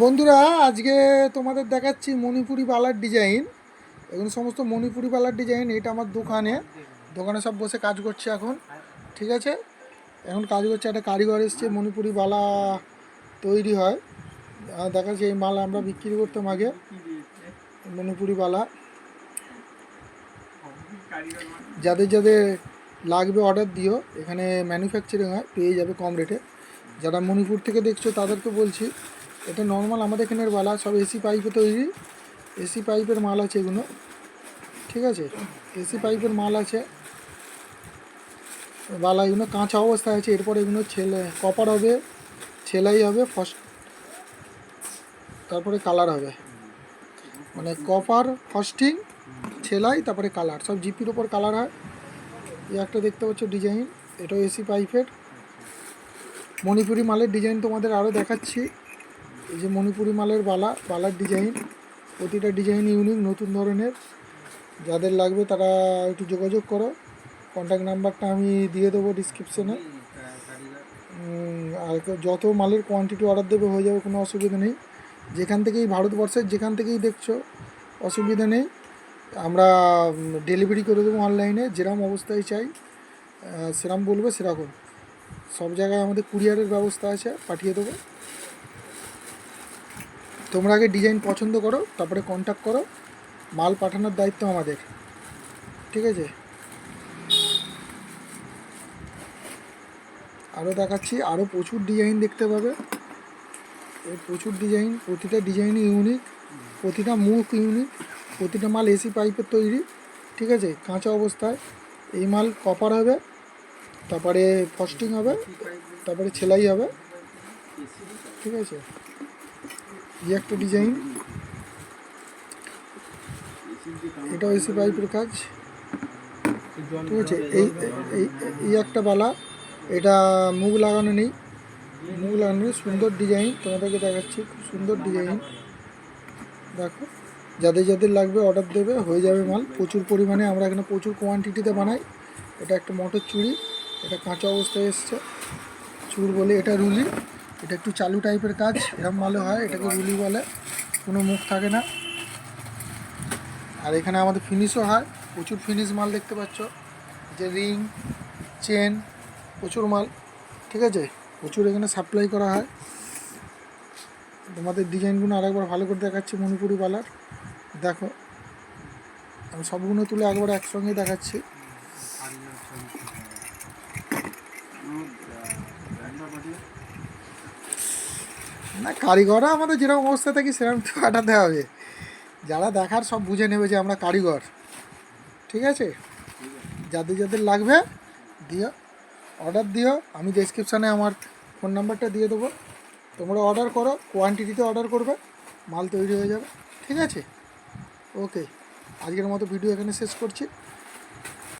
বন্ধুরা আজকে তোমাদের দেখাচ্ছি মণিপুরি বালার ডিজাইন। এগুলো সমস্ত মণিপুরি বালার ডিজাইন। এটা আমার দোকানে সব বসে কাজ করছে এখন। ঠিক আছে, এখন কাজ করছে, একটা কারিগর এসছে, মণিপুরি বালা তৈরি হয়। দেখাচ্ছি এই মাল আমরা বিক্রি করতাম আগে, মণিপুরি বালা। যাদের যাদের লাগবে অর্ডার দিও, এখানে ম্যানুফ্যাকচারিং হয়, পেয়ে যাবে কম রেটে। যারা মণিপুর থেকে দেখছো তাদেরকে বলছি, এটা নর্মাল আমাদের এখানের বালা, সব এসি পাইপে তৈরি, এসি পাইপের মাল আছে এগুলো। ঠিক আছে, এসি পাইপের মাল আছে বালা, এগুলো কাঁচা অবস্থায় আছে। এরপর এগুলো কপার হবে, ছেলাই হবে ফার্স্ট, তারপরে কালার হবে। মানে কপার ফার্স্টিং, ছেলাই, তারপরে কালার, সব জিপির ওপর কালার হয়। এই একটা দেখতে পাচ্ছ ডিজাইন, এটাও এসি পাইপের। মণিপুরি মালের ডিজাইন তোমাদের আরও দেখাচ্ছি। এই যে মণিপুরি মালের বালার ডিজাইন, প্রতিটা ডিজাইন ইউনিক, নতুন ধরনের। যাদের লাগবে তারা একটু যোগাযোগ করো, কন্ট্যাক্ট নাম্বারটা আমি দিয়ে দেবো ডিসক্রিপশানে। আর যত মালের কোয়ান্টিটি অর্ডার দেবে হয়ে যাবে, কোনো অসুবিধা নেই। যেখান থেকেই, ভারতবর্ষের যেখান থেকেই দেখছো অসুবিধা নেই, আমরা ডেলিভারি করে দেবো অনলাইনে। যেরকম অবস্থায় চাই সেরকম বলবে সেরকম, সব জায়গায় আমাদের কুরিয়ারের ব্যবস্থা আছে, পাঠিয়ে দেবো। তোমরা আগে ডিজাইন পছন্দ করো, তারপরে কন্ট্যাক্ট করো, মাল পাঠানোর দায়িত্ব আমাদের। ঠিক আছে, আরও দেখাচ্ছি, আরও প্রচুর ডিজাইন দেখতে পাবে। এই প্রচুর ডিজাইন, প্রতিটা ডিজাইনই ইউনিক, প্রতিটা মুখ ইউনিক, প্রতিটা মাল এসি পাইপের তৈরি। ঠিক আছে, কাঁচা অবস্থায়। এই মাল কপার হবে, তারপরে ফস্টিং হবে, তারপরে সেলাই হবে। ঠিক আছে, এই একটা ডিজাইন, এটাও এসি পাইপের কাজ। ঠিক আছে, এই একটা বালা, এটা মুখ লাগানো নেই, মুখ লাগানো নেই, সুন্দর ডিজাইন তোমাদেরকে দেখাচ্ছি, খুব সুন্দর ডিজাইন। দেখো, যাদের যাদের লাগবে অর্ডার দেবে, হয়ে যাবে মাল প্রচুর পরিমাণে। আমরা এখানে প্রচুর কোয়ান্টিটিতে বানাই। এটা একটা মটর চুড়ি, এটা কাঁচা অবস্থায় এসছে, চুর বলে। এটা রুলি, এটা একটু চালু টাইপের কাজ, এরম মালে হয়, এটাকে রুলি বলে, কোনো মুখ থাকে না। আর এখানে আমাদের ফিনিশও হয়, প্রচুর ফিনিশ মাল দেখতে পাচ্ছ, যে রিং, চেন, প্রচুর মাল। ঠিক আছে, প্রচুর এখানে সাপ্লাই করা হয়। তোমাদের ডিজাইনগুলো আরেকবার ভালো করে দেখাচ্ছি মণিপুরি বালার। দেখো, আমি সবগুলো তুলে একবার একসঙ্গে দেখাচ্ছি। না, কারিগররা আমাদের যেরকম অবস্থা থাকি সেরকম তো পাঠাতে হবে। যারা দেখার সব বুঝে নেবে যে আমরা কারিগর। ঠিক আছে, যাদের যাদের লাগবে দিও, অর্ডার দিও। আমি ডেসক্রিপশানে আমার ফোন নাম্বারটা দিয়ে দেবো, তোমরা অর্ডার করো, কোয়ান্টিটিতে অর্ডার করবে, মাল তৈরি হয়ে যাবে। ঠিক আছে, ওকে, আজকের মতো ভিডিও এখানে শেষ করছি।